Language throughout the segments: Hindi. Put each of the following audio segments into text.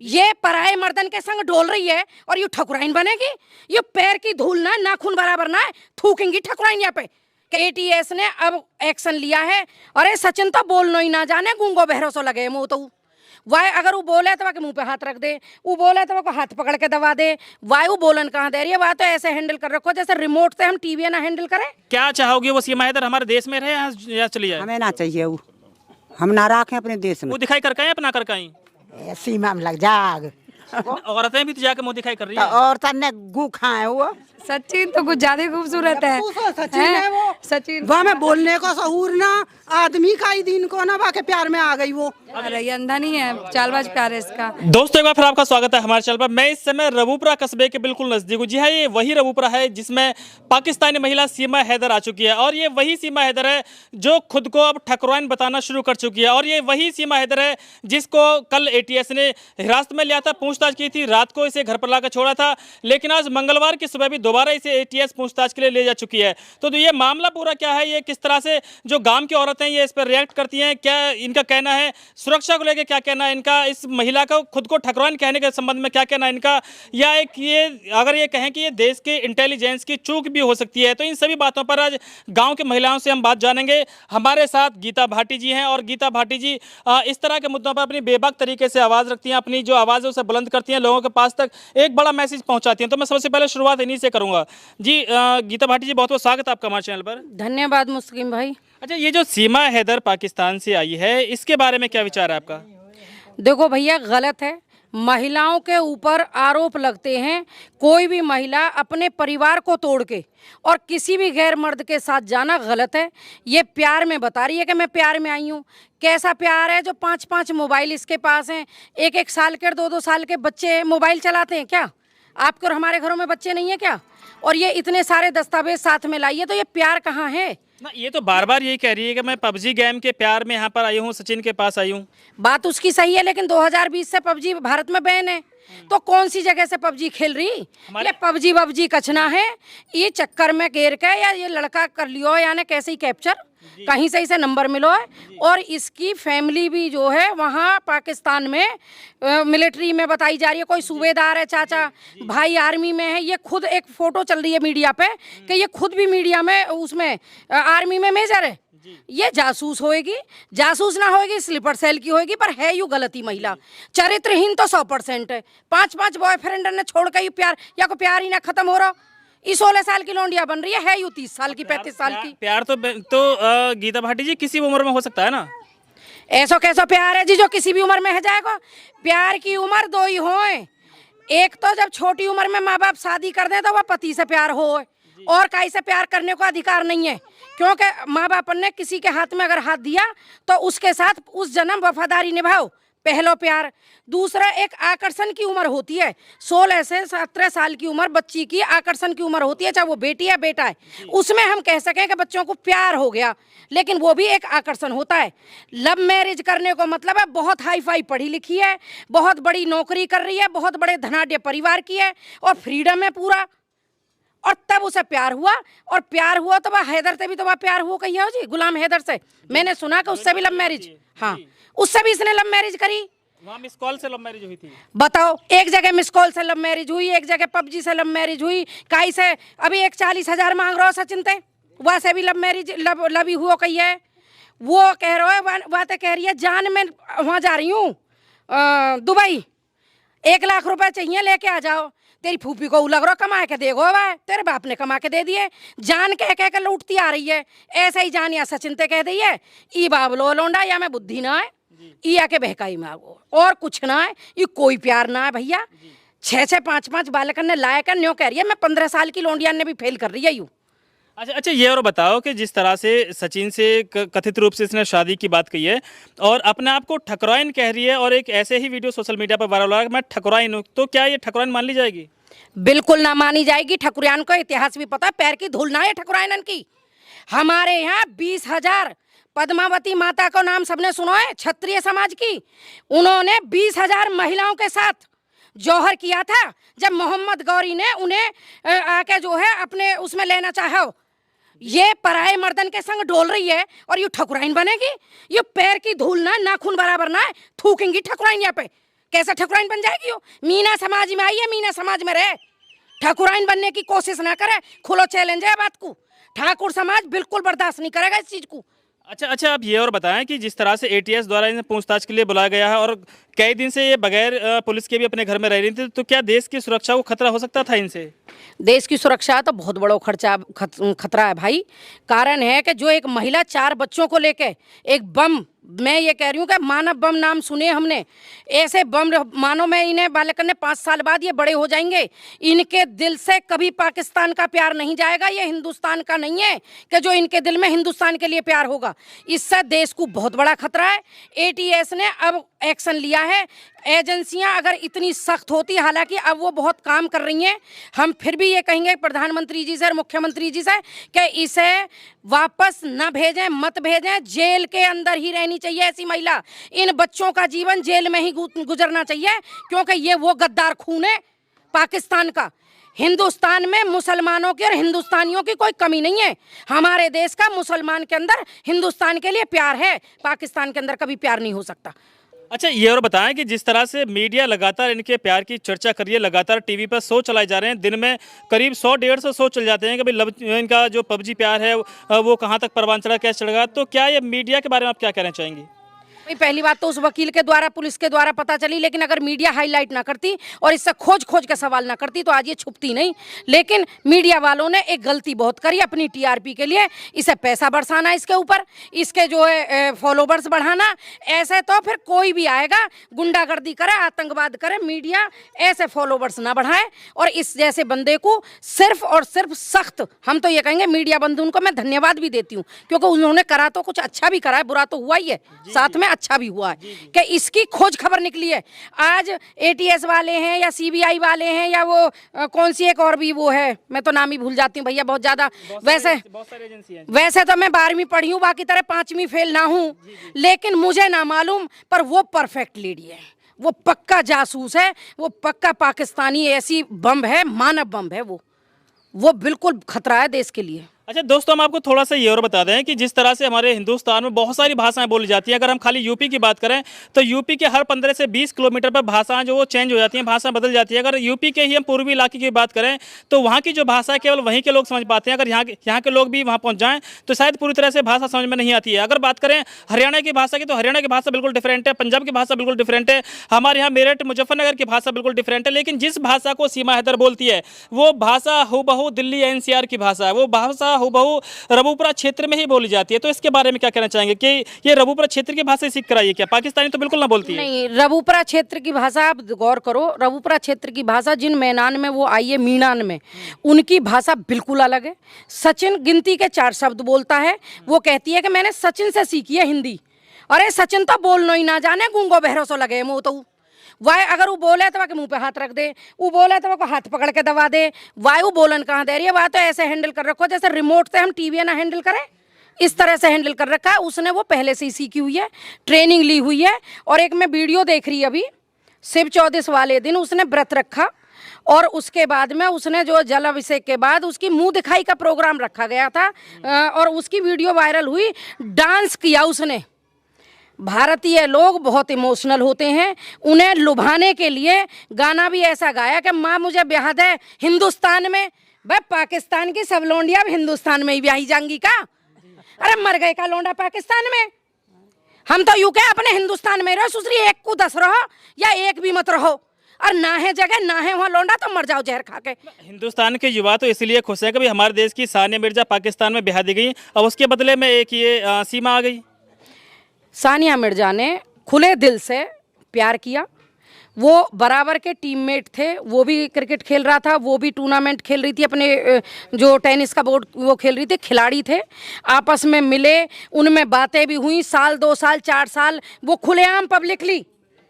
ये पराये मर्दन के संग डोल रही है और ये ठकुराइन बनेगी। ये पैर की धूल ना नाखून बराबर ना है, थूकेंगी ठकुराइन यहाँ पे। एटीएस ने अब एक्शन लिया है। अरे सचिन तो बोलना ही ना जाने, गूंगो बहरो सो लगे मुंह तो वाह। अगर वो बोले तो मुंह पे हाथ रख दे, वो बोले तो हाथ पकड़ के दबा दे। वायु बोलन कहाँ दे रही है, वह तो ऐसे हैंडल कर रखो जैसे रिमोट से हम टीवी ना हैंडल करें। क्या चाहोगे वो सीमा हैदर हमारे देश में रहे या चली जाए? हमें ना चाहिए वो, हम ना रखें अपने देश में। वो दिखाई कर अपना कर कहीं सीमा में लग जाग। औरतें भी तो जाके मुंह दिखाई कर रही है। औरतें ने गू खाए वो। सचिन तो कुछ ज्यादा खूबसूरत है। सचिन है वो। सचिन वह में बोलने को सहूर ना, आदमी का ही दिन को ना बाके प्यार में आ गई वो। अरे ये अंधा नहीं है, चालबाज प्यार है इसका। दोस्तों एक बार फिर आपका स्वागत है हमारे चैनल पर। मैं इस समय रबूपुरा कस्बे के बिल्कुल नजदीक हूँ। जी हाँ, ये वही रबूपुरा है जिसमें पाकिस्तानी महिला सीमा हैदर आ चुकी है। और ये वही सीमा हैदर है जो खुद को अब ठकुराइन बताना शुरू कर चुकी है। और ये वही सीमा हैदर है जिसको कल एटीएस ने हिरासत में लिया था, पूछताछ की थी, रात को इसे घर पर लाकर छोड़ा था। लेकिन आज मंगलवार की सुबह भी दोबारा इसे एटीएस पूछताछ के लिए ले जा चुकी है। तो ये मामला पूरा क्या है, ये किस तरह से जो गांव की औरतें ये इस पर रिएक्ट करती हैं, क्या इनका कहना है, सुरक्षा को लेकर क्या कहना है इनका, इस महिला को खुद को ठकुराइन कहने के संबंध में क्या कहना है इनका, या एक ये अगर ये कहें कि ये देश के इंटेलिजेंस की चूक भी हो सकती है। तो इन सभी बातों पर आज गाँव की महिलाओं से हम बात जानेंगे। हमारे साथ गीता भाटी जी हैं और गीता भाटी जी इस तरह के मुद्दों पर अपनी बेबाक तरीके से आवाज़ रखती हैं, अपनी जो आवाज़ है उसे बुलंद करती हैं, लोगों के पास तक एक बड़ा मैसेज पहुंचाती हैं। तो मैं सबसे पहले शुरुआत इन्हीं से करूंगा। जी गीता भाटी जी, बहुत बहुत स्वागत है आपका हमारे चैनल पर। धन्यवाद मुस्लिम भाई। अच्छा, ये जो सीमा हैदर पाकिस्तान से आई है, इसके बारे में क्या विचार है आपका? देखो भैया, गलत है। महिलाओं के ऊपर आरोप लगते हैं। कोई भी महिला अपने परिवार को तोड़ के और किसी भी गैर मर्द के साथ जाना गलत है। ये प्यार में बता रही है कि मैं प्यार में आई हूँ। कैसा प्यार है जो 5-5 मोबाइल इसके पास हैं, 1-1 साल के 2-2 साल के बच्चे मोबाइल चलाते हैं क्या? आपके और हमारे घरों में बच्चे नहीं है क्या? और ये इतने सारे दस्तावेज साथ में लाइए, तो ये प्यार कहाँ है? ना, ये तो बार बार यही कह रही है कि मैं पबजी गेम के प्यार में यहाँ पर आई हूँ, सचिन के पास आई हूँ। बात उसकी सही है, लेकिन 2020 से पबजी भारत में बैन है। तो कौन सी जगह से पबजी खेल रही? ये पबजी कचना है। ये चक्कर में घेर के या ये लड़का कर लियो यानी कैसे ही कैप्चर, कहीं से इसे नंबर मिलो है। और इसकी फैमिली भी जो है वहाँ पाकिस्तान में मिलिट्री में बताई जा रही है। कोई सूबेदार है, चाचा भाई आर्मी में है। ये खुद एक फोटो चल रही है मीडिया पे कि ये खुद भी मीडिया में उसमें आर्मी में मेजर है। ये जासूस होएगी, जासूस ना होएगी स्लीपर सेल की होएगी। पर है यू गलती महिला, चरित्रहीन तो 100% है। 5-5 बॉयफ्रेंड ने छोड़ के यू प्यार या को प्यार ही ना खत्म हो रहा। 16 साल की लौंडिया बन रही है यू 30 साल की 35 साल की। प्यार तो गीता भाटी जी किसी उम्र में हो सकता है ना। ऐसा कैसा प्यार है जी जो किसी भी उम्र में है जाएगा? प्यार की उम्र 2 ही हो। एक तो जब छोटी उम्र में माँ बाप शादी कर दे तो वह पति से प्यार हो, और काई से प्यार करने को अधिकार नहीं है। क्योंकि माँ बाप ने किसी के हाथ में अगर हाथ दिया तो उसके साथ उस जन्म वफादारी निभाओ, पहलो प्यार। दूसरा, एक आकर्षण की उम्र होती है। 16 से 17 साल की उम्र बच्ची की आकर्षण की उम्र होती है, चाहे वो बेटी है बेटा है। उसमें हम कह सकें कि बच्चों को प्यार हो गया, लेकिन वो भी एक आकर्षण होता है। लव मैरिज करने को मतलब है बहुत हाई फाई पढ़ी लिखी है, बहुत बड़ी नौकरी कर रही है, बहुत बड़े धनाढ्य परिवार की है और फ्रीडम है पूरा, और तब उसे प्यार हुआ। और प्यार हुआ तो वह हैदर से भी तो वह प्यार हुआ कही हो जी, गुलाम हैदर से। मैंने सुना कि उससे भी लव मैरिज, हाँ उससे भी इसने लव मैरिज करी। वहाँ मिस कॉल से लव मैरिज हुई थी। बताओ, एक जगह मिस कॉल से लव मैरिज हुई, एक जगह पबजी से लव मैरिज हुई। काई से अभी एक 40,000 मांग रहा हो सचिन ते, वह से भी लव मैरिज लवी हुआ कही है। वो कह रहा है वह तो कह रही है जान मैं वहाँ जा रही हूँ दुबई, 1 लाख रुपए चाहिए लेके आ जाओ। तेरी फूफी को लग रहा कमा के देगो, वह तेरे बाप ने कमा के दे दिए। जान कह कह के लूटती आ रही है। ऐसा ही जान या सचिन ते कह दी है ई बाबलो लोंडा या मैं बुद्धि ना है, ई आके बहकाई मांगो और कुछ ना है। ये कोई प्यार ना है भैया। 6-6 5-5 बालकन ने लाया कर न्यो कह रही है मैं 15 साल की लौंडिया ने भी फेल कर रही है यू। अच्छा, ये और बताओ कि जिस तरह से सचिन से कथित रूप से इसने शादी की बात कही है और अपने आप को ठकुराइन कह रही है, और एक ऐसे ही वीडियो सोशल मीडिया पर वायरल हो रहा है मैं ठकुराइन हूँ, तो क्या ये ठकुराइन मान ली जाएगी? बिल्कुल ना मानी जाएगी। ठकुराइन को इतिहास भी पता है, पैर की धूल ना है ठकुराइन की। हमारे यहाँ 20,000 पद्मावती माता को नाम सबने सुना है, क्षत्रिय समाज की। उन्होंने 20,000 महिलाओं के साथ जौहर किया था जब मोहम्मद गौरी ने उन्हें आके जो है अपने उसमें लेना चाहा। ये पराये मर्दन के संग डोल रही है और ये ठकुराइन बनेगी। ये पैर की धूल ना नाखून बराबर ना है, थूकेंगी ठकुराइन यहाँ पे। कैसा ठकुराइन बन जाएगी वो? मीना समाज में आई है, मीना समाज में रहे, ठाकुराइन बनने की कोशिश ना करे। खुलो चैलेंज है बात को, ठाकुर समाज बिल्कुल बर्दाश्त नहीं करेगा इस चीज को। अच्छा, आप ये और बताएं कि जिस तरह से एटीएस द्वारा इन्हें पूछताछ के लिए बुलाया गया है और कई दिन से ये बगैर पुलिस के भी अपने घर में रह रही थी, तो क्या देश की सुरक्षा को खतरा हो सकता था इनसे? देश की सुरक्षा तो बहुत बड़ा खतरा है भाई। कारण है कि जो एक महिला 4 बच्चों को लेके एक बम, मैं ये कह रही हूँ कि मानव बम नाम सुने हमने, ऐसे बम मानो मैं इन्हें बालक ने 5 साल बाद ये बड़े हो जाएंगे, इनके दिल से कभी पाकिस्तान का प्यार नहीं जाएगा। ये हिंदुस्तान का नहीं है कि जो इनके दिल में हिंदुस्तान के लिए प्यार होगा। इससे देश को बहुत बड़ा खतरा है। एटीएस ने अब एक्शन लिया है। एजेंसियां अगर इतनी सख्त होती, हालांकि अब वो बहुत काम कर रही हैं, हम फिर भी ये कहेंगे प्रधानमंत्री जी से और मुख्यमंत्री जी से कि इसे वापस न भेजें, मत भेजें। जेल के अंदर ही रहनी चाहिए ऐसी महिला। इन बच्चों का जीवन जेल में ही गुजरना चाहिए, क्योंकि ये वो गद्दार खून है पाकिस्तान का। हिंदुस्तान में मुसलमानों की और हिंदुस्तानियों की कोई कमी नहीं है। हमारे देश का मुसलमान के अंदर हिंदुस्तान के लिए प्यार है, पाकिस्तान के अंदर कभी प्यार नहीं हो सकता। अच्छा, ये और बताएं कि जिस तरह से मीडिया लगातार इनके प्यार की चर्चा कर रही है, लगातार टीवी पर शो चलाए जा रहे हैं, दिन में करीब 100-150 शो चल जाते हैं कि भाई इनका जो पबजी प्यार है वो कहाँ तक परवान चढ़ा, कैसे चढ़ेगा, तो क्या ये मीडिया के बारे में आप क्या कहना चाहेंगी? पहली बात तो उस वकील के द्वारा, पुलिस के द्वारा पता चली, लेकिन अगर मीडिया हाईलाइट ना करती और इससे खोज के सवाल ना करती तो आज ये छुपती नहीं। लेकिन मीडिया वालों ने एक गलती बहुत करी अपनी टीआरपी के लिए। इसे पैसा बरसाना, इसके ऊपर इसके जो है फॉलोवर्स बढ़ाना। ऐसे तो फिर कोई भी आएगा गुंडागर्दी करे, आतंकवाद करे, मीडिया ऐसे फॉलोवर्स ना बढ़ाए। और इस जैसे बंदे को सिर्फ और सिर्फ सख्त, हम तो ये कहेंगे मीडिया बंधु उनको मैं धन्यवाद भी देती हूँ, क्योंकि उन्होंने करा तो कुछ अच्छा भी करा है, बुरा तो हुआ ही है, साथ में अच्छा भी हुआ है कि इसकी खोज खबर निकली है। आज एटीएस वाले हैं या सीबीआई वाले हैं या वो कौन सी एक और भी वो है, मैं तो नाम ही भूल जाती हूँ भैया बहुत ज्यादा। वैसे तो मैं 12वीं पढ़ी हूँ, बाकी तरह 5वीं फेल ना हूँ, लेकिन मुझे ना मालूम, पर वो परफेक्ट लेडी है, वो पक्का जासूस है, वो पक्का पाकिस्तानी ऐसी बम है, मानव बम है वो बिल्कुल खतरा है देश के लिए। अच्छा दोस्तों, हम आपको थोड़ा सा ये और बता दें कि जिस तरह से हमारे हिंदुस्तान में बहुत सारी भाषाएं बोली जाती हैं, अगर हम खाली यूपी की बात करें तो यूपी के हर 15 से 20 किलोमीटर पर भाषाएं जो वो चेंज हो जाती हैं, भाषा बदल जाती है। अगर यूपी के ही हम पूर्वी इलाके की बात करें तो वहाँ की जो भाषा है केवल वहीं के लोग समझ पाते हैं। अगर यहाँ के लोग भी वहाँ पहुँच जाएँ तो शायद पूरी तरह से भाषा समझ में नहीं आती है। अगर बात करें हरियाणा की भाषा की तो हरियाणा की भाषा बिल्कुल डिफरेंट है, पंजाब की भाषा बिल्कुल डिफरेंट है, हमारे यहाँ मेरठ मुजफ्फरनगर की भाषा बिल्कुल डिफरेंट है। लेकिन जिस भाषा को सीमा हैदर बोलती है वो भाषा हूबहू दिल्ली एनसीआर की भाषा है, वो भाषा हूबहू रबूपुरा क्षेत्र में ही बोली जाती है। तो इसके बारे में क्या कहना चाहेंगे कि ये रबूपुरा क्षेत्र की भाषा सीख कर आई है क्या? पाकिस्तानी तो बिल्कुल ना बोलती है। नहीं, रबूपुरा क्षेत्र की भाषा आप गौर करो, रबूपुरा क्षेत्र की भाषा जिन मैदान में वो आई है, मीनान में, उनकी भाषा बिल्कुल अलग है। सचिन गिनती के 4 शब्द बोलता है, वो कहती है कि मैंने सचिन से सीखी है हिंदी। अरे सचिन तो बोलना ही ना जाने, गूंगो बहरो सो लगे मुँह तो वाय, अगर वो बोले तो वह मुंह पे हाथ रख दे, वो बोले तो वह हाथ पकड़ के दबा दे। वायु बोलन कहाँ दे रही है, वह तो ऐसे हैंडल कर रखो जैसे रिमोट से हम टीवी ना हैंडल करें, इस तरह से हैंडल कर रखा है उसने। वो पहले से ही सीखी हुई है, ट्रेनिंग ली हुई है। और एक मैं वीडियो देख रही अभी, शिव चौदस वाले दिन उसने व्रत रखा और उसके बाद में उसने जो जल अभिषेक के बाद उसकी मुंह दिखाई का प्रोग्राम रखा गया था और उसकी वीडियो वायरल हुई, डांस किया उसने। भारतीय लोग बहुत इमोशनल होते हैं, उन्हें लुभाने के लिए गाना भी ऐसा गाया कि माँ मुझे ब्याह दे हिंदुस्तान में। भाई पाकिस्तान की सब लौंडिया अब हिंदुस्तान में ही ब्याही जाएंगी का? अरे मर गए का लौंडा पाकिस्तान में? हम तो यूं के अपने हिंदुस्तान में रहो, सुसरी एक को 10 रहो या एक भी मत रहो, और ना है जगह ना है वहाँ लौंडा तो मर जाओ जहर खा के। हिंदुस्तान के युवा तो इसलिए खुश है कि हमारे देश की सानिया मिर्जा पाकिस्तान में ब्याह दी गई और उसके बदले में एक ये सीमा आ गई। सानिया मिर्जा ने खुले दिल से प्यार किया, वो बराबर के टीममेट थे, वो भी क्रिकेट खेल रहा था, वो भी टूर्नामेंट खेल रही थी, अपने जो टेनिस का बोर्ड वो खेल रही थी, खिलाड़ी थे, आपस में मिले, उनमें बातें भी हुई, साल 2 साल 4 साल वो खुलेआम पब्लिकली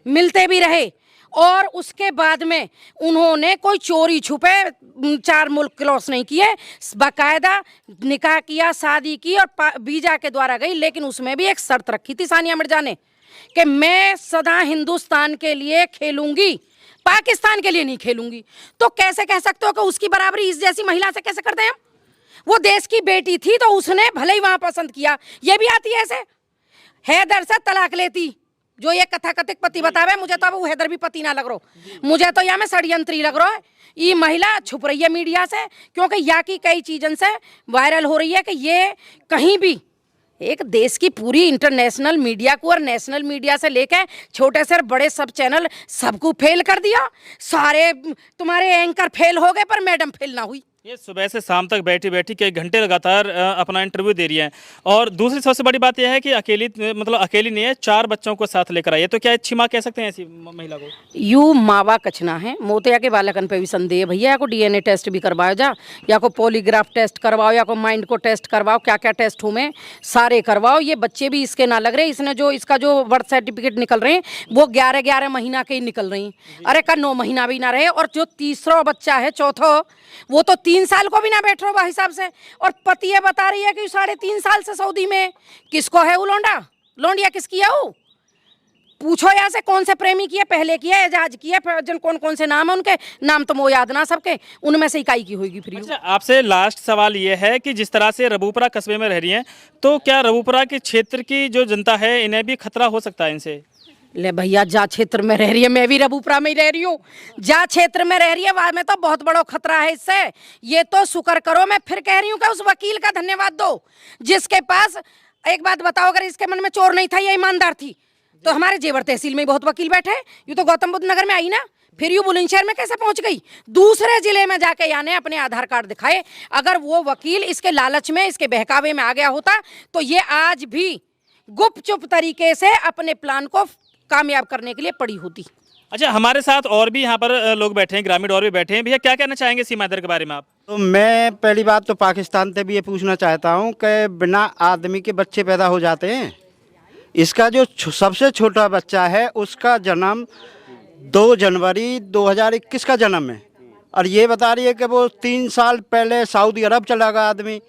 मिलते भी रहे। और उसके बाद में उन्होंने कोई चोरी छुपे 4 मुल्क क्रॉस नहीं किए, बाकायदा निकाह किया, शादी की और वीजा के द्वारा गई। लेकिन उसमें भी एक शर्त रखी थी सानिया मिर्जा ने कि मैं सदा हिंदुस्तान के लिए खेलूंगी, पाकिस्तान के लिए नहीं खेलूंगी। तो कैसे कह सकते हो कि उसकी बराबरी इस जैसी महिला से कैसे करते हैं हम? वो देश की बेटी थी तो उसने भले ही वहां पसंद किया, ये भी आती है ऐसे हैदर से तलाक लेती जो ये कथाकथित पति बतावे, मुझे तो अब वो हैदर भी पति ना लग रहा, मुझे तो या में षड्यंत्री लग रहा है। ये महिला छुप रही है मीडिया से, क्योंकि या की कई चीजन से वायरल हो रही है कि ये कहीं भी एक देश की पूरी इंटरनेशनल मीडिया को और नेशनल मीडिया से लेके छोटे से बड़े सब चैनल सबको फेल कर दिया। सारे तुम्हारे एंकर फेल हो गए पर मैडम फेल ना हुई। ये सुबह से शाम तक बैठी बैठी कई घंटे लगातार अपना इंटरव्यू दे रही हैं। और दूसरी सबसे बड़ी बात यह है कि अकेली नहीं है, 4 बच्चों को साथ लेकर आई है। तो क्या अच्छी माँ कह सकते हैं ऐसी महिला को? यू मावा कचना है, मोतिया के बालकन पे भी संदेह भैया, या को डीएनए टेस्ट भी करवाओ जा, या को पॉलीग्राफ टेस्ट करवाओ, या को माइंड को टेस्ट करवाओ, क्या क्या टेस्ट हुए सारे करवाओ। ये बच्चे भी इसके ना लग रहे, इसने जो इसका जो बर्थ सर्टिफिकेट निकल रहे हैं वो 11 महीना के ही निकल रही हैं। अरे का 9 महीना भी ना रहे। और जो तीसरा बच्चा है, चौथा, वो तो 3 साल को भी ना बैठ रहा हिसाब से। और पति ये बता रही है कि 3.5 साल से सऊदी में। किसको है वो लौंडा? लौंडिया किसकी है वो? पूछो यहाँ से कौन से प्रेमी की है, पहले की है, एजाज की है, जन कौन से नाम है उनके, नाम तो वो याद ना सबके, उनमें से इकाई की होगी फ्री। अच्छा, आपसे लास्ट सवाल ये है कि जिस तरह से रबूपुरा कस्बे में रह रही हैं, तो क्या रबूपुरा के क्षेत्र की जो जनता है इन्हें भी खतरा हो सकता है इनसे? ले भैया, जा क्षेत्र में रह रही है, मैं भी रबूपुरा में ही रह रही हूँ, जा क्षेत्र में रह रही है वहां में तो बहुत बड़ा खतरा है इससे। ये तो शुक्र करो, मैं फिर कह रही हूँ कि उस वकील का धन्यवाद दो जिसके पास, एक बात बताओ, अगर इसके मन में चोर नहीं था, ये ईमानदार थी, तो हमारे जेवर तहसील में बहुत वकील बैठे। यूँ तो गौतम बुद्ध नगर में आई ना, फिर यूँ बुलंदशहर में कैसे पहुंच गई? दूसरे जिले में जाके याने अपने आधार कार्ड दिखाए। अगर वो वकील इसके लालच में, इसके बहकावे में आ गया होता तो ये आज भी गुपचुप तरीके से अपने प्लान को कामयाब करने के लिए पड़ी होती। अच्छा, हमारे साथ और भी यहाँ पर लोग बैठे हैं, ग्रामीण और भी बैठे हैं। भैया, क्या कहना चाहेंगे सीमा हैदर के बारे में आप? तो मैं पहली बात तो पाकिस्तान से भी ये पूछना चाहता हूँ कि बिना आदमी के बच्चे पैदा हो जाते हैं। इसका जो सबसे छोटा बच्चा है उसका जन्म 2 जनवरी 2021 का जन्म है, और ये बता रही है कि वो 3 साल पहले सऊदी अरब चला गया आदमी।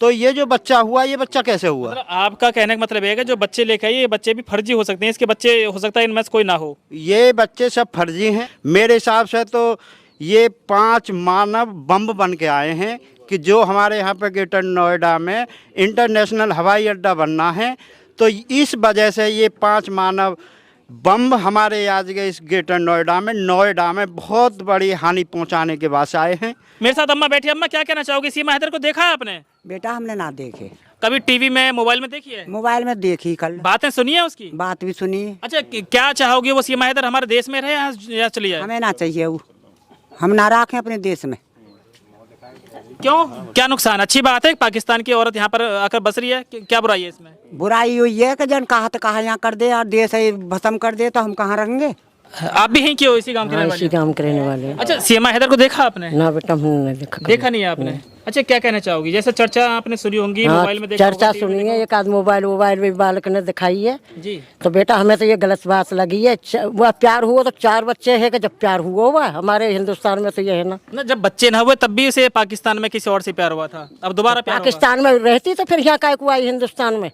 तो ये जो बच्चा हुआ, ये बच्चा कैसे हुआ? मतलब आपका कहने का मतलब है कि जो बच्चे लेके आए ये बच्चे भी फर्जी हो सकते हैं, इसके बच्चे हो सकता है इनमें से कोई ना हो। ये बच्चे सब फर्जी हैं मेरे हिसाब से। तो ये 5 मानव बम बन के आए हैं कि जो हमारे यहाँ पे ग्रेटर नोएडा में इंटरनेशनल हवाई अड्डा बनना है, तो इस वजह से ये 5 मानव बम हमारे आज के इस ग्रेटर नोएडा में बहुत बड़ी हानि पहुंचाने के वास्ते आए हैं। मेरे साथ अम्मा बैठी। अम्मा, क्या कहना चाहोगी? सीमा हैदर को देखा है आपने? बेटा हमने ना देखे, कभी टीवी में, मोबाइल में देखी है? मोबाइल में देखी, कल बातें सुनी है उसकी? बात भी सुनी। अच्छा, क्या चाहोगे वो सीमा हैदर हमारे देश में रहे या चली जाए? हमें ना चाहिए वो, हम ना रखें अपने देश में। क्यों, क्या नुकसान? अच्छी बात है, पाकिस्तान की औरत यहाँ पर आकर बस रही है, क्या बुराई है इसमें? बुराई हुई है कि जन कहा तो कहा यहाँ कर दे और देश है भस्म कर दे, तो हम कहाँ रहेंगे? आप भी यहीं क्यों, इसी गांव के रहने वाले? इसी काम के रहने वाले हैं। अच्छा, सीमा हैदर को देखा आपने? ना बेटा, हमने नहीं देखा। देखा नहीं है आपने? अच्छा, क्या कहना चाहोगी? जैसे चर्चा आपने सुनी होंगी, हाँ, मोबाइल में देखा चर्चा होगा, सुनी है, एक आध मोबाइल में बालक ने दिखाई है जी। तो बेटा हमें तो ये गलत बात लगी है। वह प्यार हुआ तो 4 बच्चे हैं कि जब प्यार हुआ हमारे हिंदुस्तान में तो ये है ना, जब बच्चे ना हुए तब भी उसे पाकिस्तान में किसी और से प्यार हुआ था, अब दोबारा प्यार होगा। पाकिस्तान में रहती तो फिर यहाँ काय को आई हिंदुस्तान में,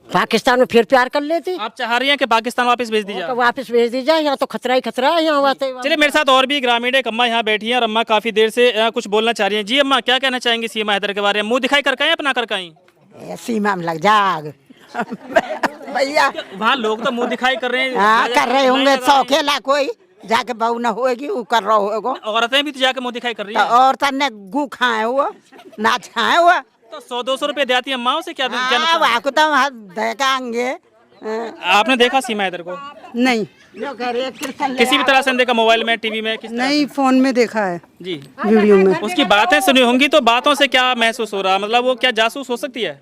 पाकिस्तान में फिर प्यार कर लेती। आप चाह रही हैं कि पाकिस्तान वापस भेज दी तो जाए? वापस भेज दी जाए, यहाँ तो खतरा ही खतरा है यहाँ वाते। चलिए, मेरे साथ और भी ग्रामीण एक अम्मा यहाँ बैठी हैं और अम्मा काफी देर से कुछ बोलना चाह रही हैं। जी अम्मा, क्या कहना चाहेंगी सीमा हैदर के बारे में? मुंह दिखाई करके अपना करके सीमा में लग जाग भैया, वहाँ लोग तो मुंह दिखाई कर रहे हैं। हाँ कर रहे होंगे, 100 खेला कोई जाके बहू न होएगी वो कर रहा होगा। औरतें भी तो जाके मुंह दिखाई कर रही तो है। औरतन ने गू खाए हुआ, नाच खाए हुआ, तो 100-200 रुपए देती है अम्माओं से, क्या आपको तो देखेंगे। आपने देखा सीमा हैदर को? नहीं, किसी भी तरह से देखा, मोबाइल में, टीवी में, किस तरह? नहीं फोन में देखा है, जी, वीडियो में। उसकी बातें सुनी होंगी, तो बातों से क्या महसूस हो रहा? मतलब वो क्या जासूस हो सकती है?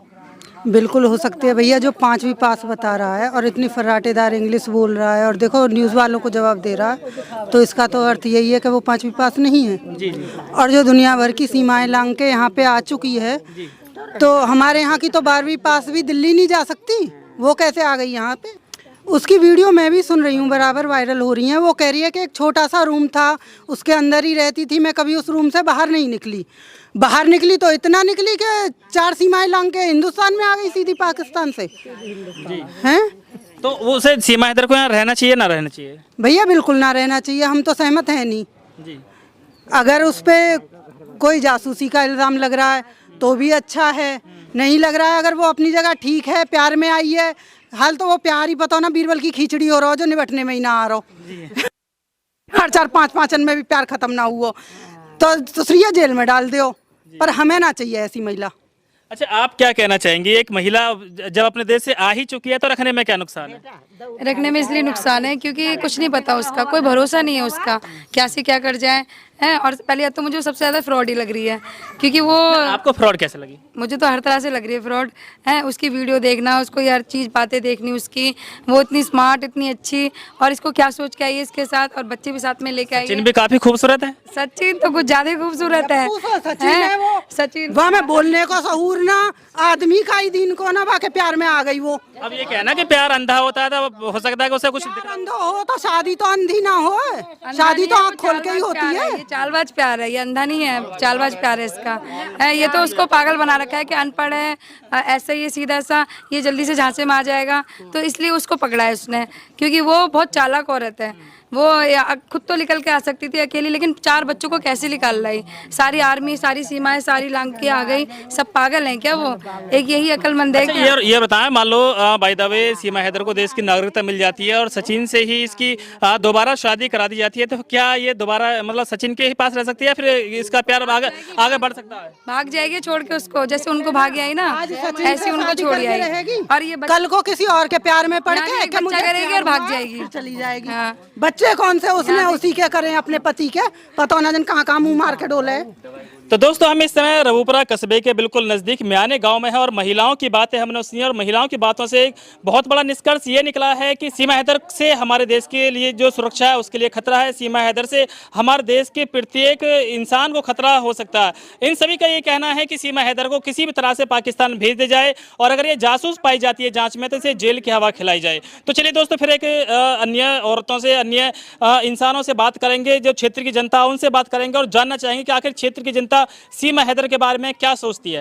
बिल्कुल हो सकती है भैया, जो 5वीं पास बता रहा है और इतनी फर्राटेदार इंग्लिश बोल रहा है और देखो न्यूज़ वालों को जवाब दे रहा है, तो इसका तो अर्थ यही है कि वो 5वीं पास नहीं है। जी। और जो दुनिया भर की सीमाएं लांग के यहाँ पे आ चुकी है, तो हमारे यहाँ की तो 12वीं पास भी दिल्ली नहीं जा सकती, वो कैसे आ गई यहाँ पे? उसकी वीडियो मैं भी सुन रही हूँ, बराबर वायरल हो रही है। वो कह रही है कि एक छोटा सा रूम था, उसके अंदर ही रहती थी, मैं कभी उस रूम से बाहर नहीं निकली। बाहर निकली तो इतना निकली कि 4 सीमाएं लांग के हिंदुस्तान में आ गई सीधी पाकिस्तान से। हैं? तो उसे सीमा हैदर को यहाँ रहना चाहिए, ना रहना चाहिए? भैया बिल्कुल ना रहना चाहिए, हम तो सहमत हैं नहीं। जी। अगर उस पर कोई जासूसी का इल्ज़ाम लग रहा है तो भी अच्छा है, नहीं लग रहा है, अगर वो अपनी जगह ठीक है, प्यार में आई है, हाल तो वो प्यार ही बताओ ना, बीरबल की खिचड़ी हो रहा हो जो निबटने में ही ना आ रहा हो। हर 4-5 में भी प्यार खत्म ना हुआ तो दूसरी जेल में डाल दो, पर हमें ना चाहिए ऐसी महिला। अच्छा, आप क्या कहना चाहेंगी? एक महिला जब अपने देश से आ ही चुकी है तो रखने में क्या नुकसान है? रखने में इसलिए नुकसान है क्योंकि कुछ नहीं पता उसका, कोई भरोसा नहीं है उसका, क्या से क्या कर जाए है। और पहले बात तो मुझे सबसे ज़्यादा फ्रॉड ही लग रही है, क्योंकि वो आपको फ्रॉड कैसे लगी? मुझे तो हर तरह से लग रही है फ्रॉड है। उसकी वीडियो देखना, उसको हर चीज़ बातें देखनी उसकी, वो इतनी स्मार्ट, इतनी अच्छी, और इसको क्या सोच के आई है इसके साथ, और बच्चे भी साथ में लेके आई सचिन है। भी काफी खूबसूरत है। सचिन तो कुछ ज्यादा ही खूबसूरत है। सचिन है वो, सचिन वह में बोलने को सहूर ना, आदमी का ही दिन को ना वाके प्यार में आ गई वो। अब ये कहना कि प्यार अंधा होता है, तो हो सकता है कि उसे कुछ अंधा हो तो शादी तो अंधी ना हो, शादी तो आँख खोल के ही होती है। ये चालबाज प्यार है, ये अंधा नहीं है, चालबाज प्यार है इसका। ये तो उसको पागल बना रखा है कि अनपढ़ है, ऐसा ये सीधा सा, ये जल्दी से झांसे में आ जाएगा, तो इसलिए उसको पकड़ा है उसने, क्योंकि वो बहुत चालाक औरत है। वो खुद तो निकल के आ सकती थी अकेली, लेकिन 4 बच्चों को कैसे निकाल लाई? सारी आर्मी, सारी सीमाएं, सारी लांग के आ गई। सब पागल हैं क्या वो? एक यही अक्लमंद है कि ये बताएं, मान लो बाय द वे सीमा हैदर को देश की नागरिकता मिल जाती है और सचिन से ही इसकी दोबारा शादी करा दी जाती है, तो क्या ये दोबारा मतलब सचिन के ही पास रह सकती है, फिर इसका प्यार आगे बढ़ सकता है? भाग जाएगी छोड़ के उसको, जैसे उनको भागी आई ना ऐसे उनको छोड़ आई। और ये कल को किसी और के प्यार में पड़ के बच्चा मुझे करेगी और भाग जाएगी। चली जाएगी। हाँ। बच्चे कौन से उसने उसी के करें, अपने पति के, पता ना जन कहाँ मुंह मार के डोले। तो दोस्तों, हम इस समय रवूपुरा कस्बे के बिल्कुल नज़दीक म्याने गांव में है और महिलाओं की बातें हमने सुनी, और महिलाओं की बातों से एक बहुत बड़ा निष्कर्ष ये निकला है कि सीमा हैदर से हमारे देश के लिए जो सुरक्षा है उसके लिए खतरा है। सीमा हैदर से हमारे देश के प्रत्येक इंसान को खतरा हो सकता है। इन सभी का ये कहना है कि सीमा हैदर को किसी भी तरह से पाकिस्तान भेज दिया जाए, और अगर ये जासूस पाई जाती है जाँच में तो इसे जेल की हवा खिलाई जाए। तो चलिए दोस्तों, फिर एक अन्य औरतों से, अन्य इंसानों से बात करेंगे, जो क्षेत्र की जनता उनसे बात करेंगे और जानना चाहेंगे कि आखिर क्षेत्र की जनता सीमा हैदर के बारे में क्या सोचती है।